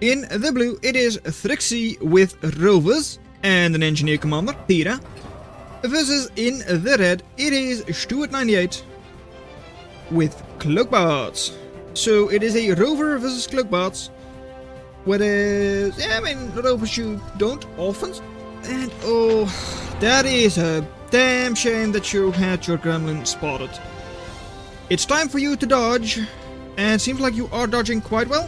In the blue, it is therxyy with rovers and an engineer commander, Tira. Versus in the red, it is Stuart 98 with cloakbards. So it is a rover versus cloakbards. Whereas, yeah, I mean, rovers you don't often. And oh, that is a damn shame that you had your gremlin spotted. It's time for you to dodge. And it seems like you are dodging quite well.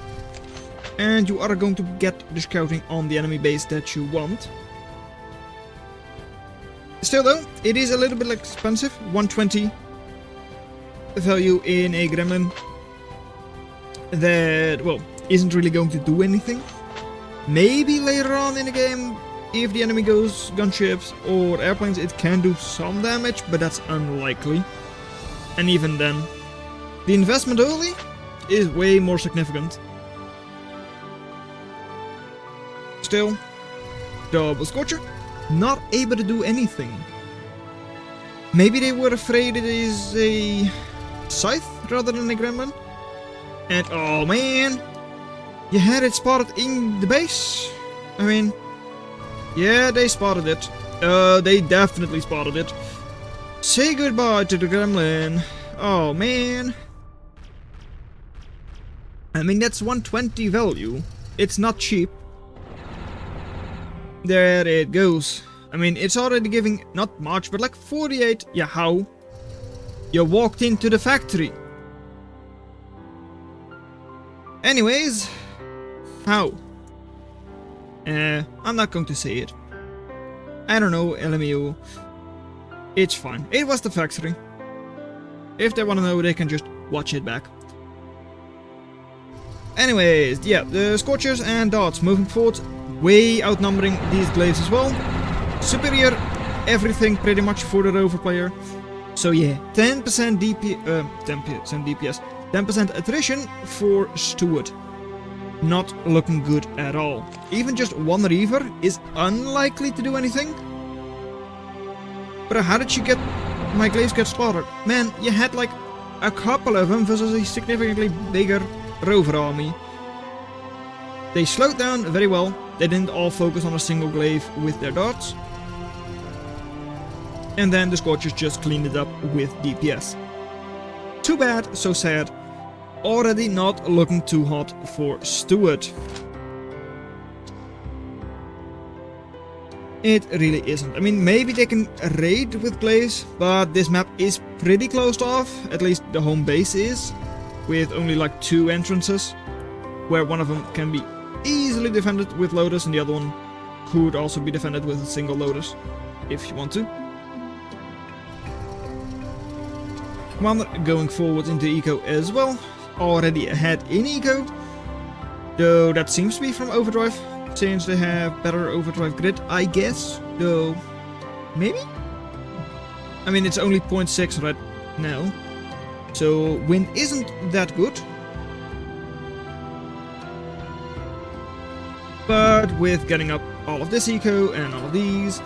And you are going to get the scouting on the enemy base that you want. Still though, it is a little bit expensive. 120 value in a gremlin. That, well, isn't really going to do anything. Maybe later on in the game, if the enemy goes gunships or airplanes, it can do some damage, but that's unlikely. And even then, the investment early is way more significant. Still, double Scorcher, not able to do anything. Maybe they were afraid it is a scythe rather than a gremlin. And oh man, you had it spotted in the base? I mean, yeah, they spotted it. They definitely spotted it. Say goodbye to the gremlin. Oh man. I mean, that's 120 value. It's not cheap. There it goes. I mean, it's already giving not much, but like 48. Yeah, how? You walked into the factory. Anyways, how? I'm not going to say it. I don't know, LMU. It's fine. It was the factory. If they want to know, they can just watch it back. Anyways, yeah, the Scorchers and Darts moving forward, way outnumbering these glaives as well. Superior everything pretty much for the rover player. So yeah, 10% DPS, 10% attrition for Stuart. Not looking good at all. Even just one reaver is unlikely to do anything. But how did you get my glaives get spotted? Man, you had like a couple of them versus a significantly bigger rover army. They slowed down very well. They didn't all focus on a single glaive with their darts. And then the Scorchers just cleaned it up with DPS. Too bad, so sad. Already not looking too hot for Stuart. It really isn't. I mean, maybe they can raid with glaives, but this map is pretty closed off. At least the home base is. With only like 2 entrances. Where one of them can be easily defended with Lotus and the other one could also be defended with a single Lotus. If you want to. Commander going forward into Eco as well. Already ahead in Eco. Though that seems to be from Overdrive. Since they have better Overdrive grid, I guess. Though, maybe? I mean, it's only 0.6 right now. So, wind isn't that good. But with getting up all of this Eco and all of these,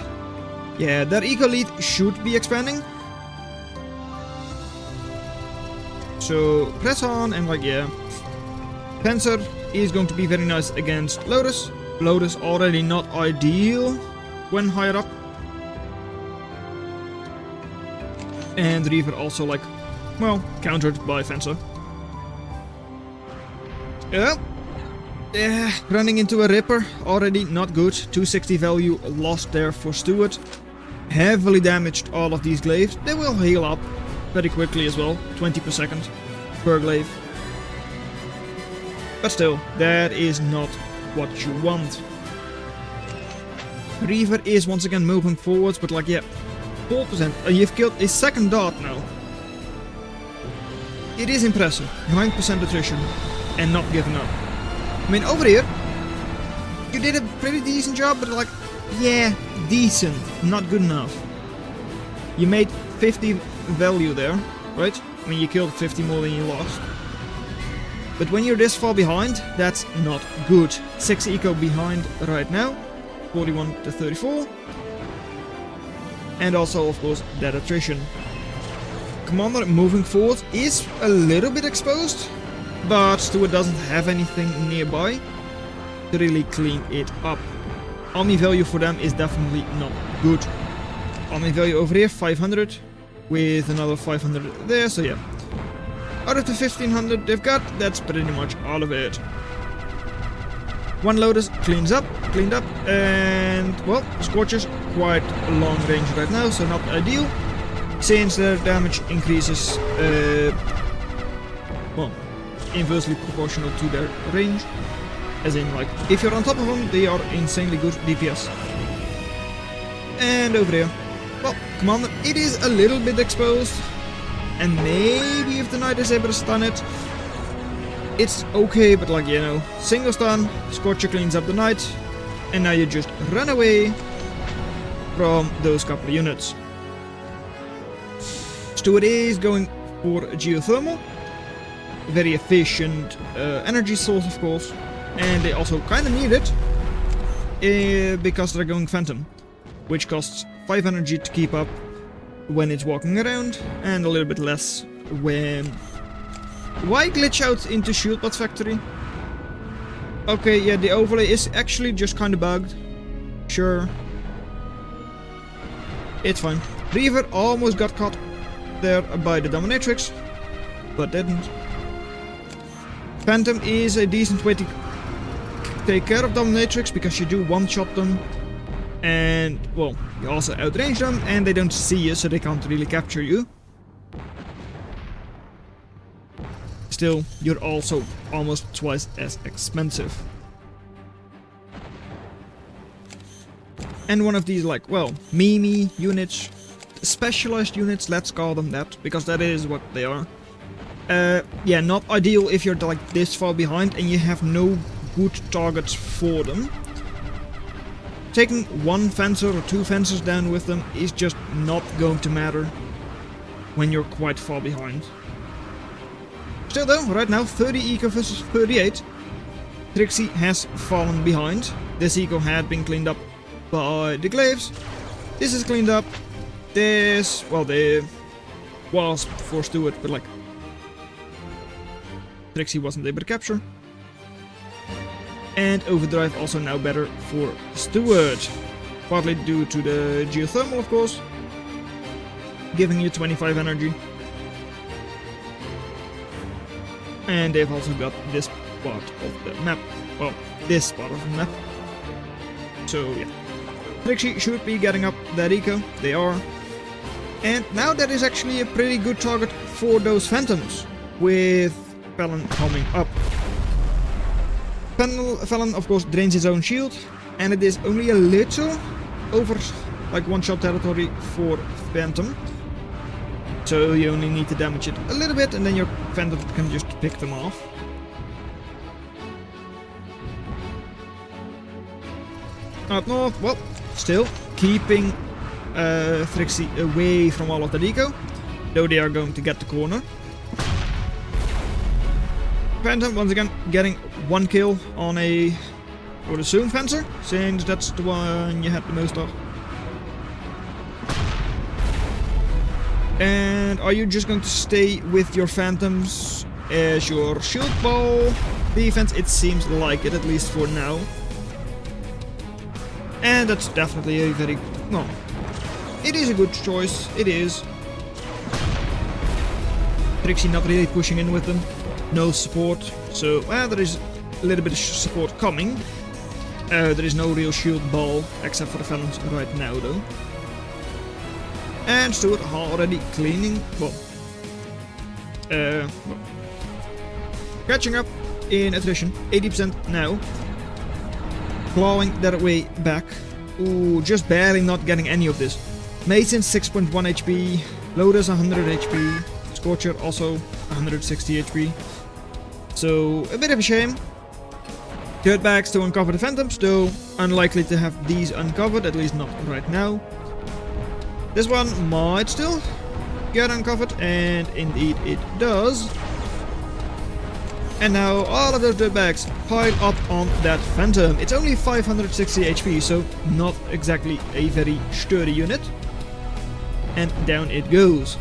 yeah, that Eco lead should be expanding. So, press on and like, yeah. Panzer is going to be very nice against Lotus. Lotus already not ideal when higher up. And Reaver also like, well, countered by Fencer. Yeah. Running into a Ripper, already not good. 260 value lost there for Stuart. Heavily damaged all of these glaives. They will heal up very quickly as well. 20 per second per glaive. But still, that is not what you want. Reaver is once again moving forwards, but like, yeah, 4%. You've killed a second dart now. It is impressive. 9% attrition and not giving up. I mean, over here, you did a pretty decent job, but like, yeah, decent, not good enough. You made 50 value there, right? I mean, you killed 50 more than you lost. But when you're this far behind, that's not good. 6 eco behind right now, 41 to 34. And also, of course, that attrition. Commander moving forward is a little bit exposed, but Stuart doesn't have anything nearby. to really clean it up. Army value for them is definitely not good. Army value over here 500 with another 500 there, so yeah. Out of the 1500 they've got, that's pretty much all of it. One Lotus cleaned up, and well, Scorcher's quite long range right now, so not ideal, since their damage increases, well, inversely proportional to their range. As in, like, if you're on top of them, they are insanely good DPS. And over here, well, Commander, it is a little bit exposed, and maybe if the Knight is able to stun it, it's okay, but like, you know, single stun, Scorcher cleans up the Knight, and now you just run away from those couple of units. Stuart is going for geothermal, very efficient energy source, of course, and they also kind of need it because they're going Phantom, which costs 5 energy to keep up when it's walking around, and a little bit less when... Why glitch out into Shieldbot Factory? Okay, yeah, the overlay is actually just kind of bugged. Sure. It's fine. Reaver almost got caught there by the Dominatrix, but didn't. Phantom is a decent way to take care of Dominatrix, because you do one-shot them, and, well, you also outrange them, and they don't see you, so they can't really capture you. Still, you're also almost twice as expensive. And one of these, like, well, meme units, specialized units, let's call them that, because that is what they are. Yeah, not ideal if you're like this far behind and you have no good targets for them. Taking one fencer or two fencers down with them is just not going to matter when you're quite far behind. Still though, right now 30 eco versus 38. therxyy has fallen behind. This eco had been cleaned up by the glaives. This is cleaned up. This, well, the wasp for Stuart, but like therxyy wasn't able to capture. And overdrive also now better for Stuart. Partly due to the geothermal, of course, giving you 25 energy. And they've also got this part of the map. Well, this part of the map. So yeah. therxyy should be getting up that eco. They are. And now that is actually a pretty good target for those phantoms, with Felon coming up. Felon of course drains his own shield, and it is only a little over like one-shot territory for Phantom. So you only need to damage it a little bit, and then your Phantom can just pick them off. Up north, well, still keeping therxyy away from all of the eco, though they are going to get the corner. Phantom once again getting one kill on a Zoom fencer, since that's the one you had the most of. And are you just going to stay with your Phantoms as your shield ball defense? It seems like it, at least for now. And that's definitely a very, no, it is a good choice, it is. therxyy not really pushing in with them. No support, so well, there is a little bit of support coming. There is no real shield ball, except for the Felons right now though. And Stuart already cleaning, well, catching up in attrition, 80% now. Clawing their way back. Ooh, just barely not getting any of this. Mason 6.1 HP, Lotus 100 HP, Scorcher also 160 HP. So, a bit of a shame. Dirtbags to uncover the Phantoms, though unlikely to have these uncovered, at least not right now. This one might still get uncovered, and indeed it does. And now all of those dirtbags pile up on that Phantom. It's only 560 HP, so not exactly a very sturdy unit. And down it goes.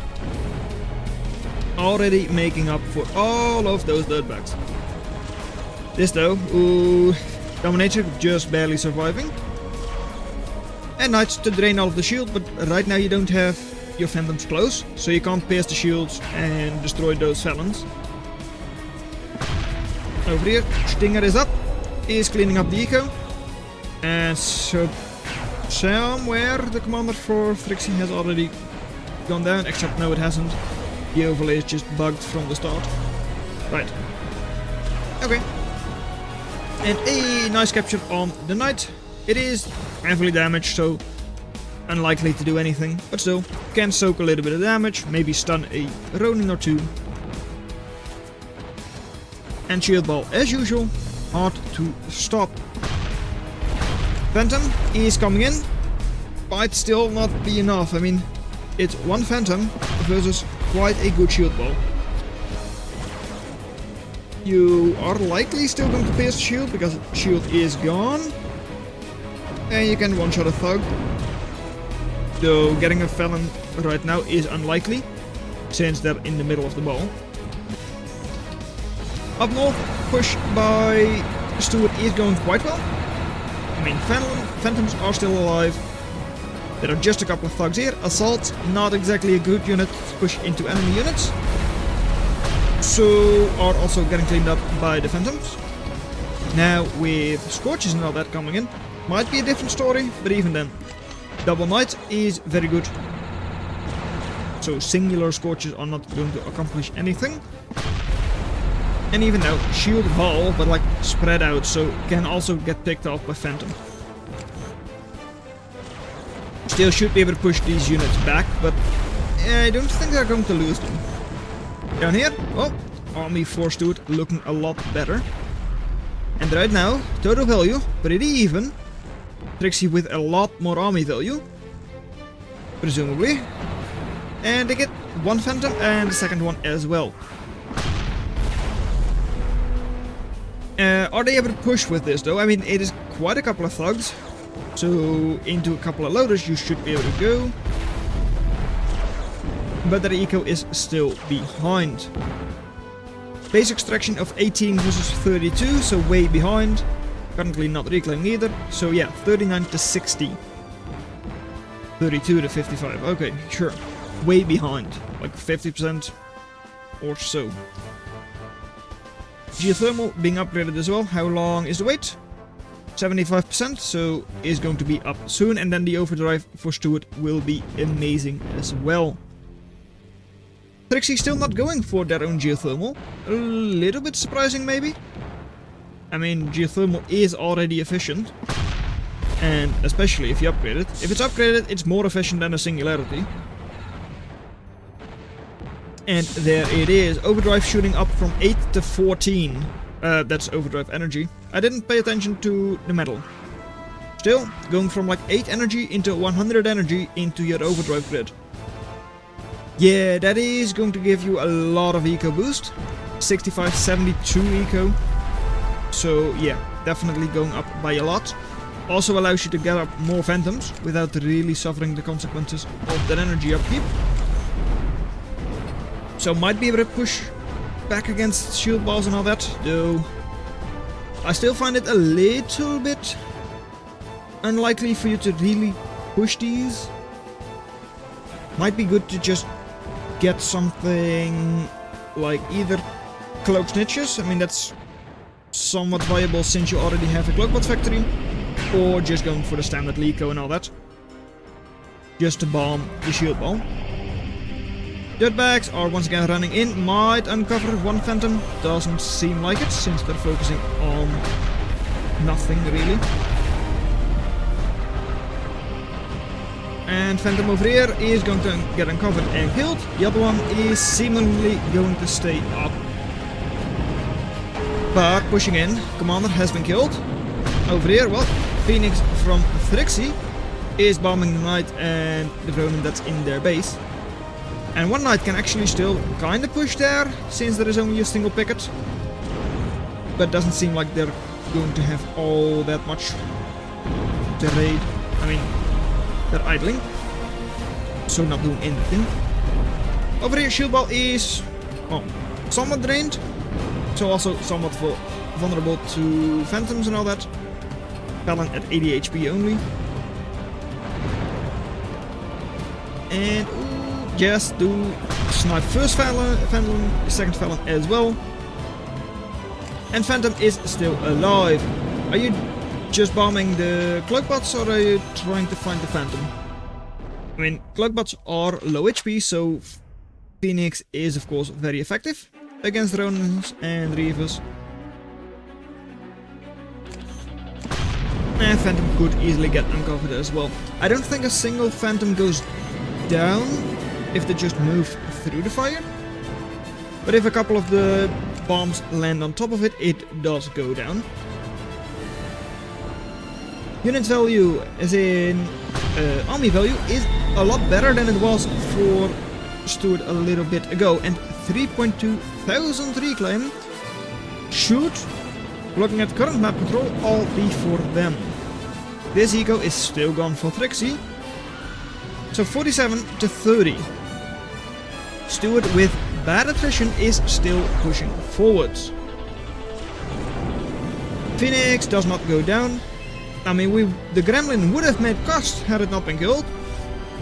Already making up for all of those dirtbags. This though, ooh, Dominator just barely surviving. And Knights to drain all of the shield, but right now you don't have your Phantoms close, so you can't pierce the shields and destroy those Felons. Over here, Stinger is up, is cleaning up the eco. And so somewhere the commander for therxyy has already gone down, except no it hasn't. The overlay is just bugged from the start. Right. Okay. And a nice capture on the Knight. It is heavily damaged, so unlikely to do anything, but still can soak a little bit of damage, maybe stun a Ronin or two. And Shield Ball, as usual, hard to stop. Phantom is coming in, might still not be enough. I mean, it's one Phantom versus quite a good Shield Ball. You are likely still going to pierce the shield because shield is gone. And you can one-shot a Thug. Though getting a Felon right now is unlikely, since they're in the middle of the ball. Up north, push by Stuart is going quite well. I mean, Phantoms are still alive. There are just a couple of Thugs here. Assault, not exactly a good unit to push into enemy units. So, are also getting cleaned up by the Phantoms. Now, with Scorches and all that coming in, might be a different story, but even then, Double Knight is very good. So, singular Scorches are not going to accomplish anything. And even now, Shield Ball, but like spread out, so can also get picked off by Phantom. Still should be able to push these units back, but I don't think they're going to lose them. Down here, oh, army for Stuart looking a lot better. And right now, total value, pretty even. therxyy with a lot more army value, presumably. And they get one Phantom and the second one as well. Are they able to push with this though? I mean, it is quite a couple of Thugs. So into a couple of loaders you should be able to go. But their eco is still behind. Base extraction of 18 versus 32, so way behind. Currently not reclaiming either, so yeah, 39 to 60. 32 to 55, okay, sure. Way behind, like 50% or so. Geothermal being upgraded as well. How long is the wait? 75%, so is going to be up soon, and then the overdrive for Stuart will be amazing as well. therxyy still not going for their own geothermal. A little bit surprising maybe. I mean, geothermal is already efficient. And especially if you upgrade it. If it's upgraded, it's more efficient than a singularity. And there it is. Overdrive shooting up from 8 to 14. That's overdrive energy. I didn't pay attention to the metal. Still, going from like 8 energy into 100 energy into your overdrive grid. Yeah, that is going to give you a lot of eco boost. 65, 72 eco. So yeah, definitely going up by a lot. Also allows you to get up more Phantoms without really suffering the consequences of that energy upkeep. So might be able to push back against shield balls and all that, though I still find it a little bit unlikely for you to really push these. Might be good to just get something like either cloak snitches, I mean that's somewhat viable since you already have a cloakbot factory, or just going for the standard Lico and all that, just to bomb the shield ball. Dirtbags are once again running in, might uncover one Phantom, doesn't seem like it since they're focusing on nothing really. And Phantom over here is going to get uncovered and killed. The other one is seemingly going to stay up. But pushing in, Commander has been killed. Over here, well, Phoenix from therxyy is bombing the Knight and the Ronin that's in their base. And one Knight can actually still kinda push there, since there is only a single picket. But doesn't seem like they're going to have all that much to raid. I mean, they're idling, so not doing anything. Over here, shield ball is, well, somewhat drained, so also somewhat vulnerable to Phantoms and all that. Phelan at 80 HP only. And ooh, just do snipe first Phelan, second Phelan as well. And Phantom is still alive. Are you just bombing the cloakbots or are you trying to find the Phantom? I mean, cloakbots are low HP, so Phoenix is of course very effective against Ronins and Reavers. And Phantom could easily get uncovered as well. I don't think a single Phantom goes down if they just move through the fire. But if a couple of the bombs land on top of it, it does go down. Unit value, as in army value, is a lot better than it was for Stuart a little bit ago. And 3.2 thousand reclaim should, looking at current map control, all be for them. This eco is still gone for therxyy. So 47 to 30. Stuart with bad attrition is still pushing forwards. Phoenix does not go down. I mean, the Gremlin would have made cost had it not been killed.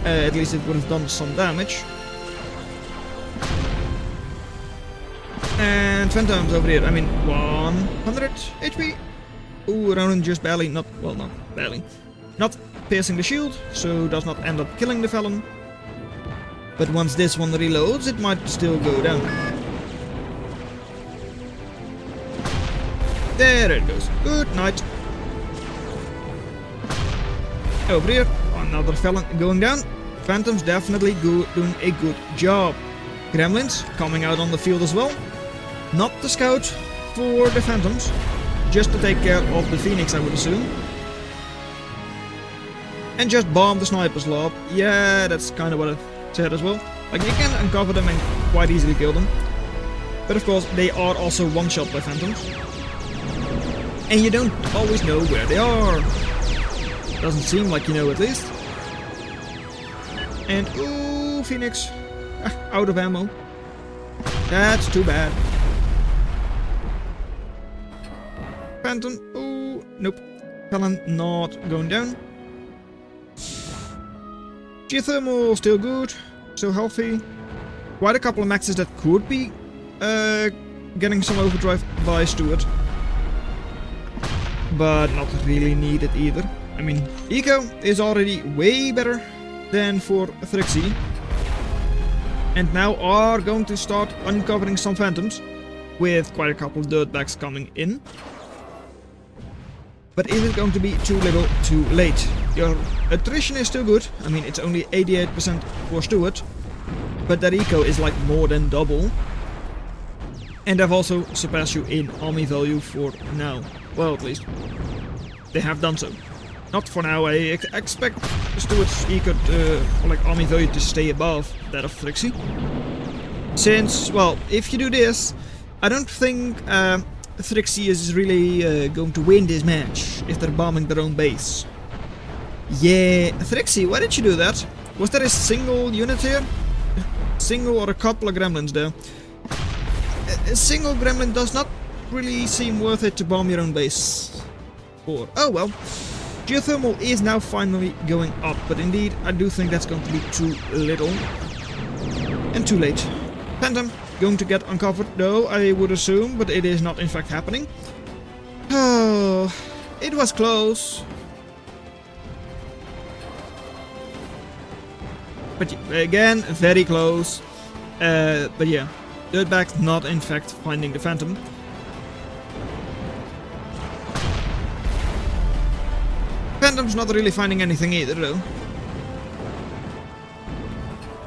At least it would have done some damage. And Phantoms over here, I mean, 100 HP. Ooh, Ronan just barely, not barely. Not piercing the shield, so does not end up killing the Phelan. But once this one reloads, it might still go down. There it goes. Good night. Over here, another Phelan going down. Phantoms definitely doing a good job. Gremlins coming out on the field as well. Not the scout for the Phantoms, just to take care of the Phoenix, I would assume. And just bomb the sniper's lob. Yeah, that's kind of what I said as well. Like, you can uncover them and quite easily kill them. But of course, they are also one-shot by Phantoms. And you don't always know where they are. Doesn't seem like you know, at least. And ooh, Phoenix. Out of ammo. That's too bad. Phantom. Ooh, nope. Phelan not going down. Geothermal still good. Still healthy. Quite a couple of maxes that could be getting some overdrive by Stuart. But not really needed either. I mean, Eco is already way better than for therxyy. And now are going to start uncovering some Phantoms, with quite a couple of dirtbags coming in. But is it going to be too little, too late? Your attrition is still good. I mean, it's only 88% for Stuart, but that eco is like more than double. And I've also surpassed you in army value for now. Well, at least they have done so. Not for now. I expect Stuart's eco, like army value, to stay above that of therxyy. Since, well, if you do this, I don't think therxyy is really going to win this match if they're bombing their own base. Yeah, therxyy, why did you do that? Was there a single unit here? Single or a couple of gremlins there? A single gremlin does not really seem worth it to bomb your own base for. Oh well. Geothermal is now finally going up, but indeed I do think that's going to be too little and too late. Phantom going to get uncovered though, I would assume, but it is not in fact happening. Oh, it was close. But again, very close. But yeah, dirtbag's not in fact finding the Phantom. Phantom's not really finding anything either though.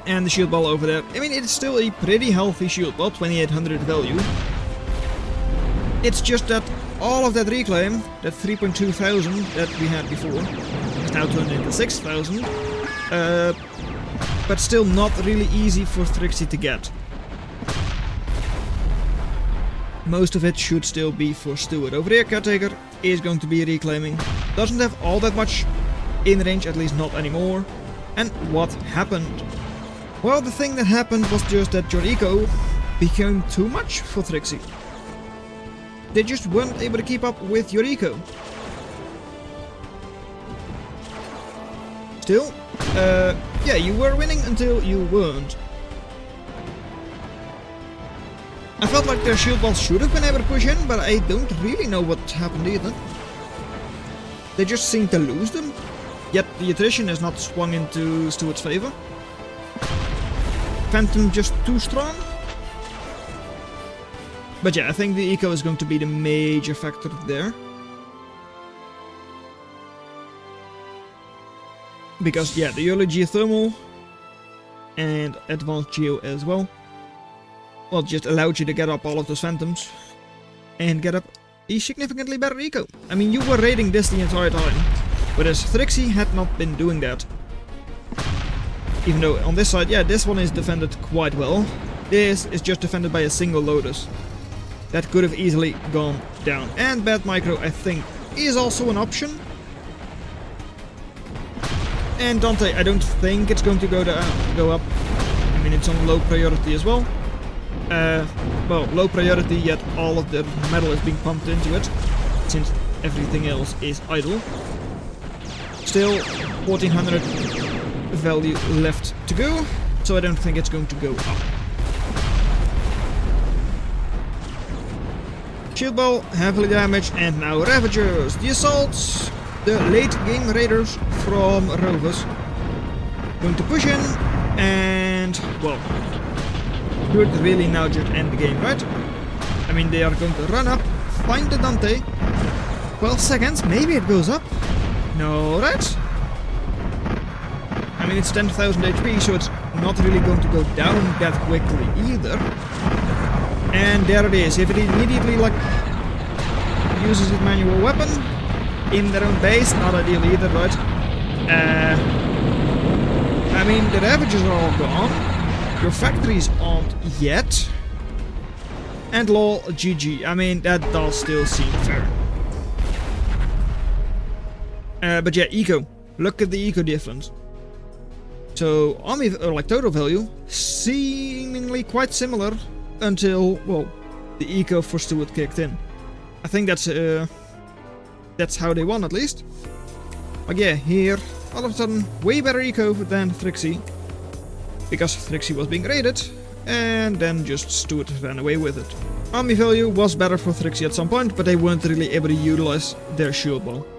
And the shield ball over there. I mean, it's still a pretty healthy shield ball, 2800 value. It's just that all of that reclaim, that 3.2 thousand that we had before, is now turned into 6,000. But still not really easy for therxyy to get. Most of it should still be for Stuart. Over here, Caretaker is going to be reclaiming. Doesn't have all that much in range, at least not anymore. And what happened? Well, the thing that happened was just that your eco became too much for therxyy. They just weren't able to keep up with your eco. Still, yeah, you were winning until you weren't. I felt like their shield wall should have been able to push in, but I don't really know what happened either. They just seem to lose them. Yet the attrition has not swung into Stuart's favor. Phantom just too strong. But yeah, I think the eco is going to be the major factor there. Because yeah, the early geothermal and advanced geo as well, well, just allowed you to get up all of those phantoms and get up a significantly better eco. I mean, you were raiding this the entire time, whereas therxyy had not been doing that. Even though on this side, yeah, this one is defended quite well. This is just defended by a single Lotus. That could have easily gone down. And bad micro, I think, is also an option. And Dante, I don't think it's going to go up. I mean, it's on low priority as well. Well, low priority, yet all of the metal is being pumped into it, since everything else is idle. Still, 1400 value left to go, so I don't think it's going to go up. Shield ball, heavily damaged, and now Ravagers. The assaults, the late game raiders from Rovers, going to push in, and, well, should really now just end the game, right? I mean, they are going to run up, find the Dante. 12 seconds, maybe it goes up. No, right? I mean, it's 10,000 HP, so it's not really going to go down that quickly either. And there it is. If it immediately, like, uses its manual weapon in their own base, not ideal either, right? I mean, the Ravagers are all gone. Your factories aren't yet. And lol, GG. I mean, that does still seem fair. But yeah, eco. Look at the eco difference. So, army, like total value, seemingly quite similar until, well, the eco for Stuart kicked in. I think that's how they won, at least. But yeah, here, all of a sudden, way better eco than therxyy. Because therxyy was being raided, and then just Stuart ran away with it. Army value was better for therxyy at some point, but they weren't really able to utilize their shield ball.